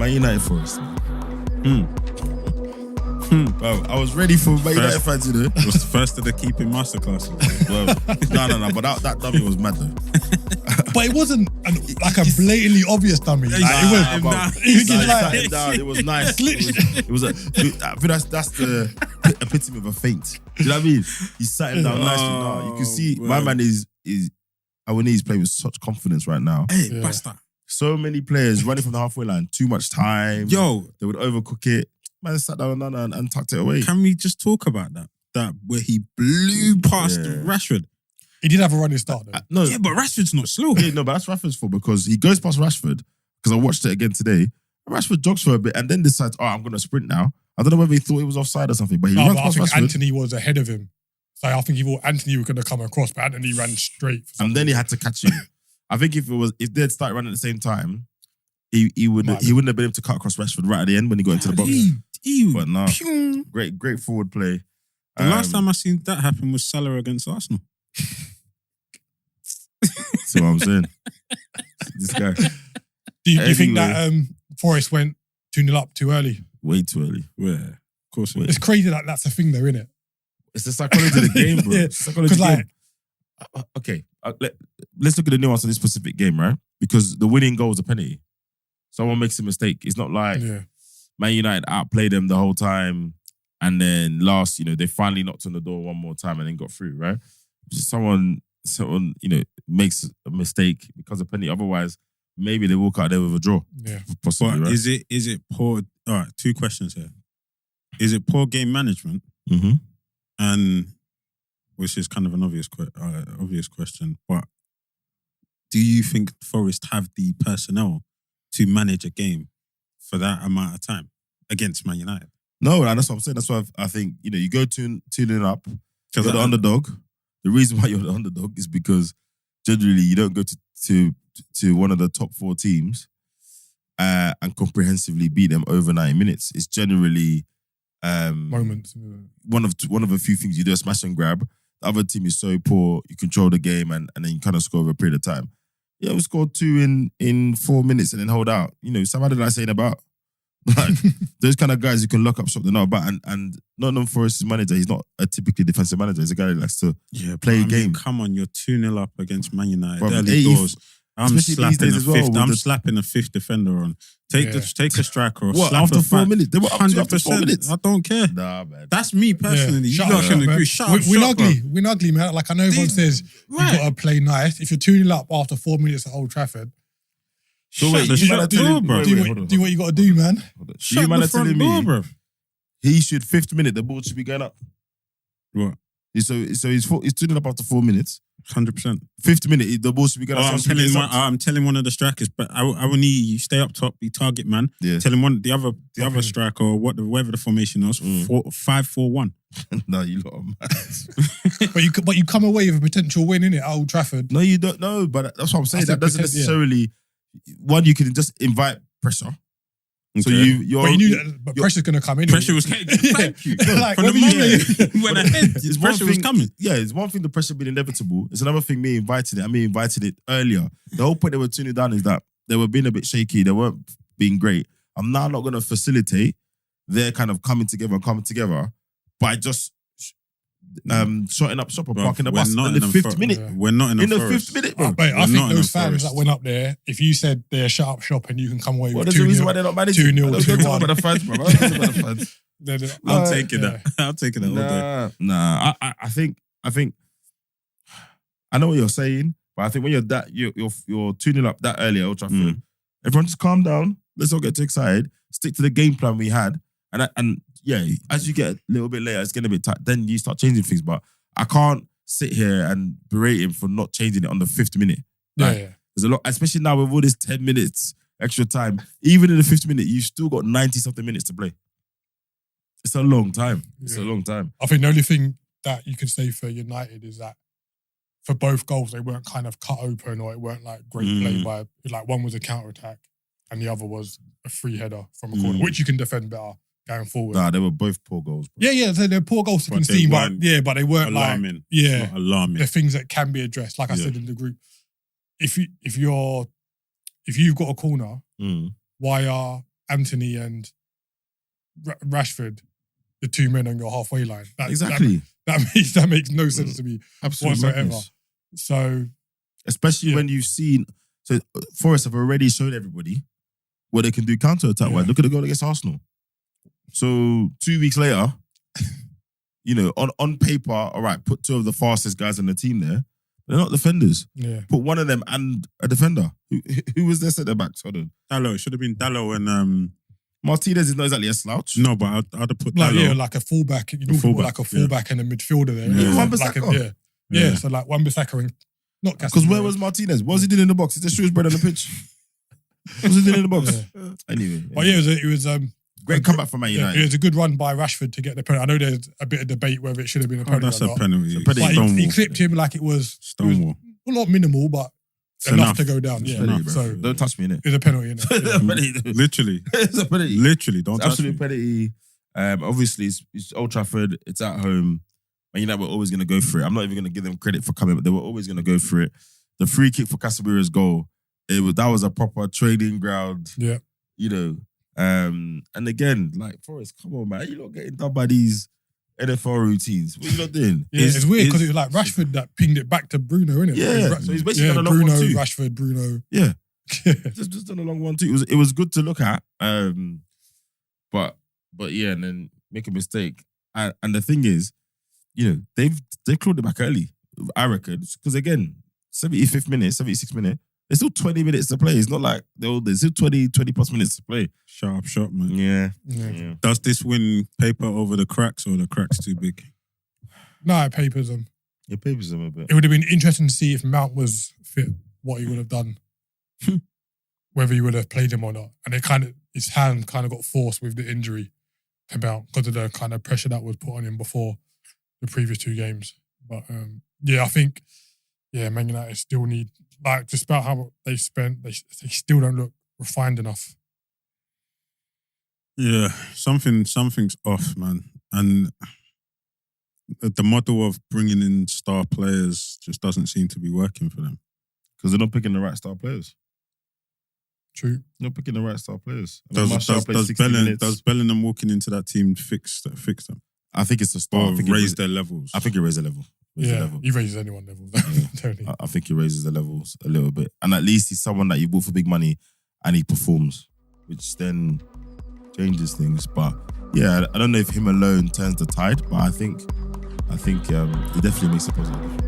Man United Forest. Bro, I was ready for Man United fans, you know. It was the first of the keeping masterclasses. No, but that dummy was mad though. But it wasn't like a blatantly obvious dummy. It was nice. It was I think that's the epitome of a feint. Do you know what I mean? He sat him down nicely. No, you can see my man is Awoniyi's playing with such confidence right now. Hey, basta. So many players running from the halfway line, too much time. Yo, they would overcook it. Man sat down and tucked it away. Can we just talk about that? That where he blew past Rashford. He did have a running start though. No, yeah, but Rashford's not slow. Yeah, no, but that's Rashford's fault because he goes past Rashford, because I watched it again today. Rashford jogs for a bit and then decides, I'm going to sprint now. I don't know whether he thought he was offside or something, but he runs past I think Rashford. Anthony was ahead of him. So I think he thought Anthony was going to come across, but Anthony ran straight. And then he had to catch him. I think if they had started running at the same time, he wouldn't have been able to cut across Rashford right at the end when he got into the box. But no, great forward play. The last time I seen that happen was Salah against Arsenal. See what I'm saying? This guy. Do you think that Forest went 2-0 up too early? Way too early. Yeah, of course. It's crazy that that's a thing though, isn't it? It's the psychology of the game, bro. Yeah. Psychology of the game. Okay, let's look at the nuance of this specific game, right? Because the winning goal is a penalty. Someone makes a mistake. It's not like Man United outplayed them the whole time and then they finally knocked on the door one more time and then got through, right? Someone, makes a mistake because of penalty. Otherwise, maybe they walk out there with a draw. Yeah. Possibly, but right? is it poor? All right, two questions here. Is it poor game management? Mm-hmm. And which is kind of an obvious question, but do you think Forest have the personnel to manage a game for that amount of time against Man United? No, that's what I'm saying. That's why I think you go 2-0 up. You're the underdog. The reason why you're the underdog is because generally you don't go to one of the top 4 teams and comprehensively beat them over 90 minutes. It's generally moments. One of a few things you do, a smash and grab. The other team is so poor, you control the game and then you kind of score over a period of time. Yeah, we scored 2 in 4 minutes and then hold out. Somebody like saying about like, those kind of guys who can lock up shop, they're not about. And Nottingham Forest's manager, he's not a typically defensive manager. He's a guy who likes to play a game. Come on, you're 2-0 up against Man United. Bro, Early doors. I'm slapping a fifth defender on. Take a striker. What, after 4 minutes? They were up to after 4 minutes. I don't care. Nah, man. That's me personally. Yeah. You guys can agree. Shut up, We're ugly, man. Like I know everyone says you got to play nice. If you're 2-0 up after 4 minutes at Old Trafford, so wait, do what you got to do, man. You man are telling me, bro. He should 5th minute, the ball should be going up. What? So he's 2-0 up after 4 minutes. 100%. 5th minute, the ball should be going up. I'm telling one of the strikers, but I will need you stay up top, be target man. Yeah. Telling the other striker or whatever the formation was, 5-4-1. No, you lot are mad. but you come away with a potential win, innit, at Old Trafford. No, you don't know, but that's what I'm saying. That doesn't necessarily. One, you can just invite pressure. Okay. So you knew that pressure's going to come in. Pressure was coming. Thank you. Like, from the moment you went ahead, pressure was coming. Yeah, it's one thing the pressure being inevitable. It's another thing me inviting it earlier. The whole point they were tuning down is that they were being a bit shaky. They weren't being great. I'm now not going to facilitate their kind of coming together by just shutting up shop and parking the bus in the 5th minute. We're not in the 5th minute, bro. I think those fans that went up there, if you said they're shut up shop and you can come away with 2-0. There's a reason why they're not managing. 2-0, 2-1. About the fans, bro. I'm taking that. I'm taking that all day. Nah, I think I know what you're saying, but I think when you're 2-0 up that early at Old Trafford, everyone just calm down. Let's not get too excited. Stick to the game plan we had. And yeah, as you get a little bit later, it's getting a bit tight. Then you start changing things. But I can't sit here and berate him for not changing it on the 5th minute. There's a lot, especially now with all this 10 minutes extra time. Even in the 5th minute, you've still got 90-something minutes to play. It's a long time. It's a long time. I think the only thing that you can say for United is that for both goals, they weren't kind of cut open or it weren't like great play by, like one was a counter-attack and the other was a free header from a corner, which you can defend better going forward. Nah, they were both poor goals. Bro. Yeah, so they're poor goals to concede, but they weren't alarming. Like, not alarming. They're things that can be addressed. Like I said in the group, if you've got a corner, why are Anthony and Rashford, the two men on your halfway line. Exactly. That makes no sense to me Absolutely. whatsoever. Madness. So, especially when you've seen, so Forest have already shown everybody what they can do counter-attack wise. Look at the goal against Arsenal. So 2 weeks later, on paper, all right, put two of the fastest guys on the team there. They're not defenders. Yeah. Put one of them and a defender. Who was their centre backs? Hold on. Dallo. It should have been Dallo and Martinez is not exactly a slouch. no, but I'd have put Dallo. Like a fullback. You know, fullback, like a fullback and a midfielder there. Yeah. Wan-Bissaka. Yeah. So like Wan-Bissaka and not Because where was Martinez? What was he doing in the box? He just threw his bread on the pitch. What was he doing in the box? Yeah. Anyway. But it was great comeback from Man United. It was a good run by Rashford to get the penalty. I know there's a bit of debate whether it should have been a penalty That's or a not. penalty. It's a penalty. But he clipped him like it was Stonewall. not minimal, but It's enough to go down. Yeah. Penalty, bro. So Don't touch me, innit? it's a penalty, innit? Yeah. Literally. It's a penalty. Literally, don't touch me. Absolute penalty. Obviously, it's Old Trafford. It's at home. Man United were always going to go for it. I'm not even going to give them credit for coming, but they were always going to go for it. The free kick for Casemiro's goal, that was a proper training ground. Yeah. And again, like Forest, come on, man, you're not getting done by these NFL routines. What are you not doing? Yeah, it's weird because it was like Rashford that pinged it back to Bruno, innit? Yeah, so he's basically done a long Bruno, 1-2. Rashford, Bruno. Yeah, just done a long 1-2. It was good to look at. But yeah, and then make a mistake. And the thing is, they've clawed it back early. I reckon because again, 75th minute, 76th minute. There's still 20 minutes to play. It's not like there's still 20 plus minutes to play. Sharp shot, man. Yeah. Does this win paper over the cracks or the cracks too big? No, it papers him. It papers them a bit. It would have been interesting to see if Mount was fit, what he would have done. Whether he would have played him or not. And his hand kind of got forced with the injury to Mount because of the kind of pressure that was put on him before the previous two games. But I think Man United still need, like, despite how they spent, they still don't look refined enough. Yeah, something's off, man. And the model of bringing in star players just doesn't seem to be working for them. Because they're not picking the right star players. True. They're not picking the right star players. Does Bellingham walking into that team fix them? I think it's a star. Or raise their levels? I think it raises the level. He raises anyone level. Totally. I think he raises the levels a little bit. And at least he's someone that you bought for big money and he performs, which then changes things. But yeah, I don't know if him alone turns the tide, but I think he definitely makes a positive difference.